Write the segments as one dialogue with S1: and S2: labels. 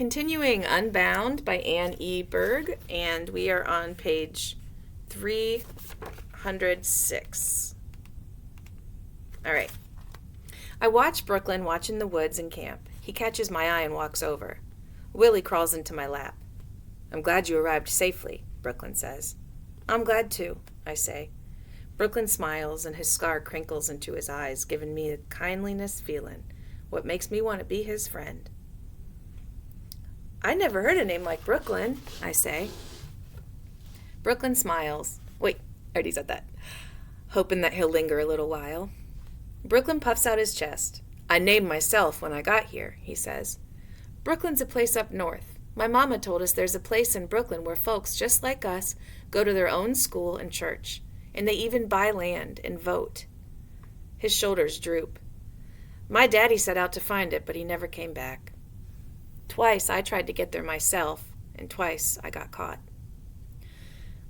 S1: continuing Unbound by Anne E. Berg, and we are on page 306. All right. I watch Brooklyn watching the woods in camp. He catches my eye and walks over. Willie crawls into my lap. "I'm glad you arrived safely," Brooklyn says. "I'm glad too," I say. Brooklyn smiles and his scar crinkles into his eyes, giving me a kindliness feeling, what makes me want to be his friend. "I never heard a name like Brooklyn," I say. Brooklyn smiles. Wait, I already said that. Hoping that he'll linger a little while. Brooklyn puffs out his chest. "I named myself when I got here," he says. "Brooklyn's a place up north. My mama told us there's a place in Brooklyn where folks just like us go to their own school and church, and they even buy land and vote." His shoulders droop. "My daddy set out to find it, but he never came back. Twice I tried to get there myself, and twice I got caught."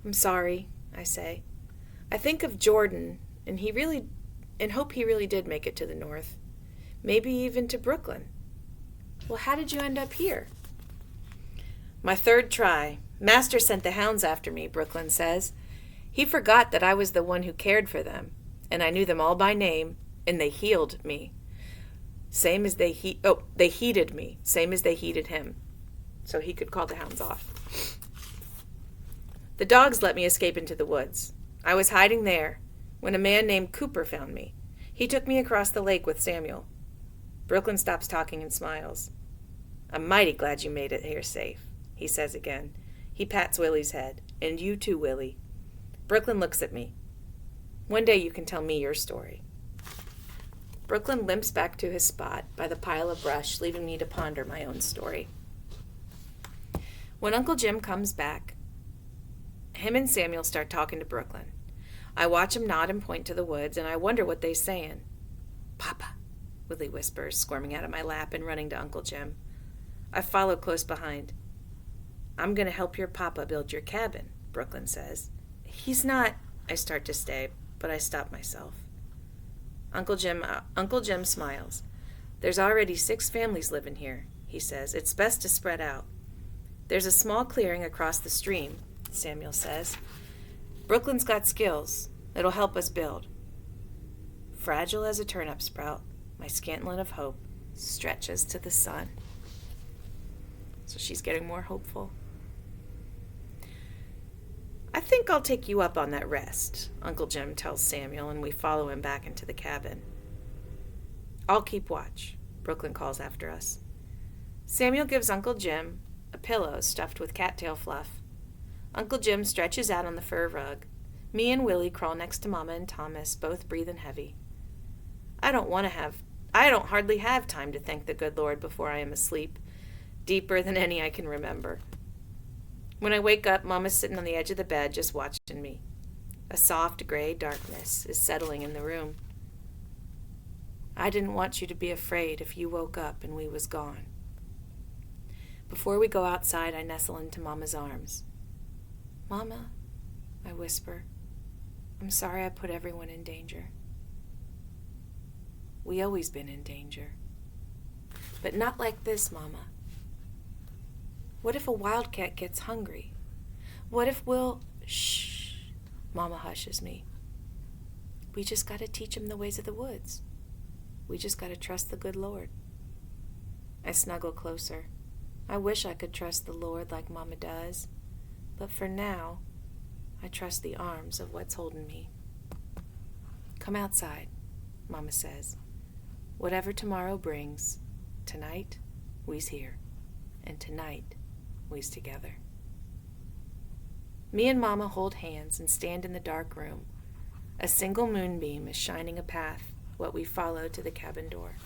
S1: "I'm sorry," I say. "I think of Jordan, and hope he really did make it to the north. Maybe even to Brooklyn. Well, how did you end up here?" "My third try. Master sent the hounds after me," Brooklyn says. "He forgot that I was the one who cared for them, and I knew them all by name, and they healed me. They heeded me, same as they heeded him." So he could call the hounds off. "The dogs let me escape into the woods. I was hiding there when a man named Cooper found me. He took me across the lake with Samuel." Brooklyn stops talking and smiles. "I'm mighty glad you made it here safe," he says again. He pats Willie's head. "And you too, Willie." Brooklyn looks at me. "One day you can tell me your story." Brooklyn limps back to his spot by the pile of brush, leaving me to ponder my own story. When Uncle Jim comes back, him and Samuel start talking to Brooklyn. I watch him nod and point to the woods, and I wonder what they're saying. "Papa," Willie whispers, squirming out of my lap and running to Uncle Jim. I follow close behind. "I'm going to help your papa build your cabin," Brooklyn says. "He's not—" I start to say, but I stop myself. Uncle Jim smiles. "There's already 6 families living here," he says. "It's best to spread out." "There's a small clearing across the stream," Samuel says. "Brooklyn's got skills. It'll help us build." Fragile as a turnip sprout, my scantling of hope stretches to the sun. So she's getting more hopeful. "I think I'll take you up on that rest," Uncle Jim tells Samuel, and we follow him back into the cabin. "I'll keep watch," Brooklyn calls after us. Samuel gives Uncle Jim a pillow stuffed with cattail fluff. Uncle Jim stretches out on the fur rug. Me and Willie crawl next to Mama and Thomas, both breathing heavy. I don't hardly have time to thank the good Lord before I am asleep, deeper than any I can remember. When I wake up, Mama's sitting on the edge of the bed just watching me. A soft gray darkness is settling in the room. "I didn't want you to be afraid if you woke up and we was gone." Before we go outside, I nestle into Mama's arms. "Mama," I whisper, "I'm sorry I put everyone in danger." "We always been in danger. But not like this, Mama. What if a wildcat gets hungry? What if we'll—" "Shh," Mama hushes me. "We just got to teach him the ways of the woods. We just got to trust the good Lord." I snuggle closer. I wish I could trust the Lord like Mama does, but for now, I trust the arms of what's holding me. "Come outside," Mama says. "Whatever tomorrow brings, tonight, we's here, and tonight, we's together." Me and Mama hold hands and stand in the dark room. A single moonbeam is shining a path, what we follow to the cabin door.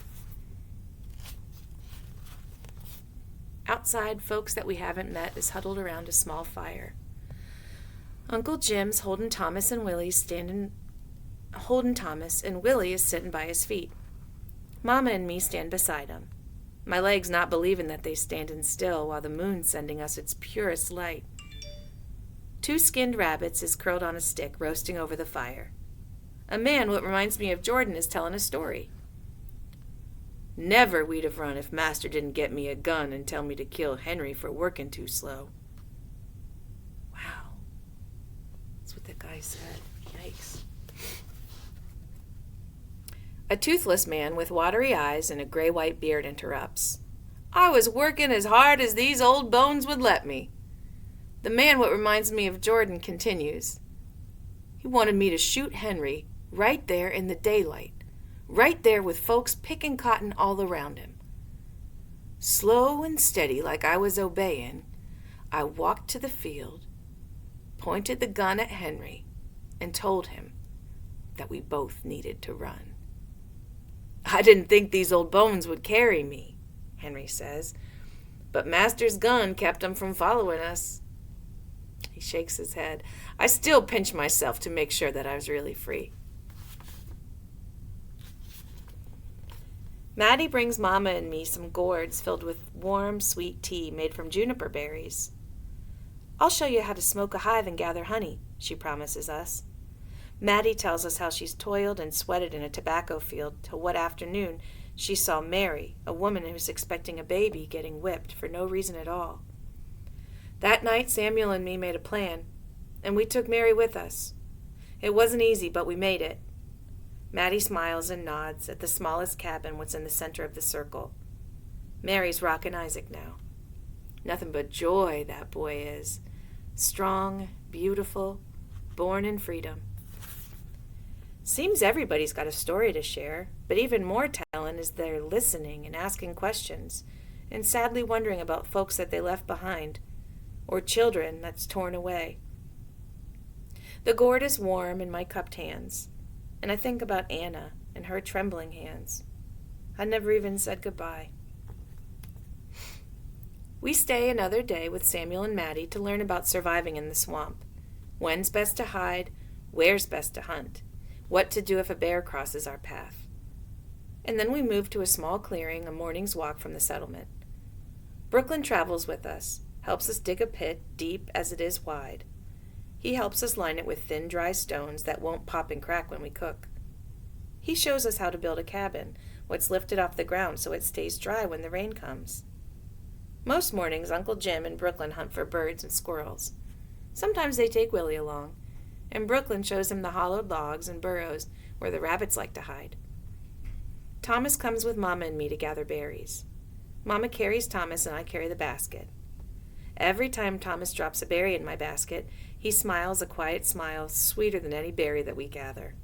S1: Outside, folks that we haven't met is huddled around a small fire. Uncle Jim's holding Thomas, and Willie is sitting by his feet. Mama and me stand beside him. My legs not believing that they standing still while the moon's sending us its purest light. 2 skinned rabbits is curled on a stick, roasting over the fire. A man, what reminds me of Jordan, is telling a story. Never we'd have run if Master didn't get me a gun and tell me to kill Henry for working too slow. Wow. That's what the guy said. Yikes. A toothless man with watery eyes and a gray-white beard interrupts. I was working as hard as these old bones would let me. The man what reminds me of Jordan continues. He wanted me to shoot Henry right there in the daylight, right there with folks picking cotton all around him. Slow and steady like I was obeying, I walked to the field, pointed the gun at Henry, and told him that we both needed to run. I didn't think these old bones would carry me, Henry says, but Master's gun kept 'em from following us. He shakes his head. I still pinch myself to make sure that I was really free. Maddie brings Mama and me some gourds filled with warm, sweet tea made from juniper berries. I'll show you how to smoke a hive and gather honey, she promises us. Maddie tells us how she's toiled and sweated in a tobacco field till what afternoon she saw Mary, a woman who was expecting a baby, getting whipped for no reason at all. That night, Samuel and me made a plan, and we took Mary with us. It wasn't easy, but we made it. Maddie smiles and nods at the smallest cabin what's in the center of the circle. Mary's rockin' Isaac now. Nothing but joy, that boy is. Strong, beautiful, born in freedom. Seems everybody's got a story to share, but even more talent is their listening and asking questions, and sadly wondering about folks that they left behind, or children that's torn away. The gourd is warm in my cupped hands, and I think about Anna and her trembling hands. I never even said goodbye. We stay another day with Samuel and Maddie to learn about surviving in the swamp. When's best to hide, where's best to hunt, what to do if a bear crosses our path. And then we move to a small clearing a morning's walk from the settlement. Brooklyn travels with us, helps us dig a pit deep as it is wide. He helps us line it with thin, dry stones that won't pop and crack when we cook. He shows us how to build a cabin, what's lifted off the ground so it stays dry when the rain comes. Most mornings, Uncle Jim and Brooklyn hunt for birds and squirrels. Sometimes they take Willie along, and Brooklyn shows him the hollowed logs and burrows where the rabbits like to hide. Thomas comes with Mama and me to gather berries. Mama carries Thomas and I carry the basket. Every time Thomas drops a berry in my basket, he smiles a quiet smile sweeter than any berry that we gather.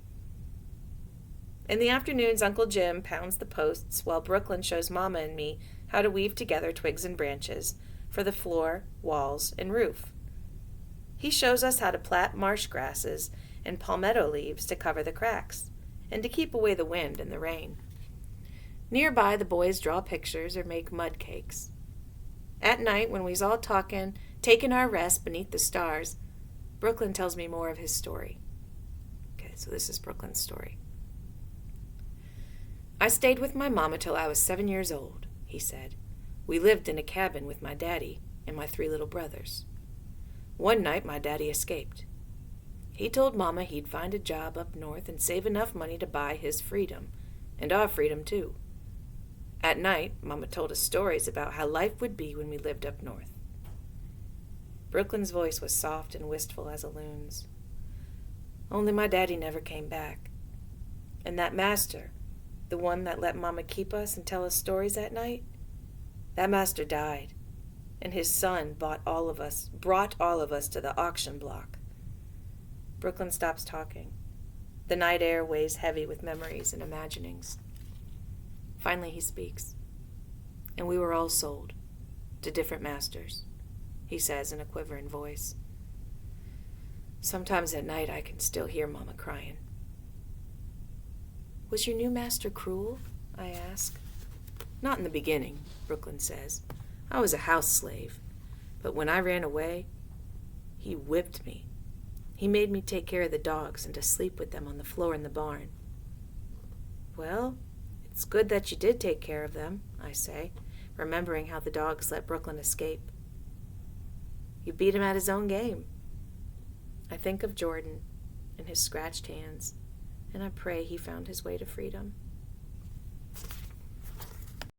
S1: In the afternoons, Uncle Jim pounds the posts while Brooklyn shows Mama and me how to weave together twigs and branches for the floor, walls, and roof. He shows us how to plait marsh grasses and palmetto leaves to cover the cracks and to keep away the wind and the rain. Nearby, the boys draw pictures or make mud cakes. At night, when we's all talking, taking our rest beneath the stars, Brooklyn tells me more of his story. Okay, so this is Brooklyn's story. I stayed with my mama till I was 7 years old, he said. We lived in a cabin with my daddy and my 3 little brothers. One night, my daddy escaped. He told Mama he'd find a job up north and save enough money to buy his freedom, and our freedom too. At night, Mama told us stories about how life would be when we lived up north. Brooklyn's voice was soft and wistful as a loon's. Only my daddy never came back. And that master, the one that let Mama keep us and tell us stories at night, that master died, and his son brought all of us to the auction block. Brooklyn stops talking. The night air weighs heavy with memories and imaginings. Finally he speaks. And we were all sold to different masters, he says in a quivering voice. Sometimes at night I can still hear Mama crying. Was your new master cruel? I ask. Not in the beginning, Brooklyn says. I was a house slave, but when I ran away, he whipped me. He made me take care of the dogs and to sleep with them on the floor in the barn. Well, it's good that you did take care of them, I say, remembering how the dogs let Brooklyn escape. You beat him at his own game. I think of Jordan and his scratched hands, and I pray he found his way to freedom.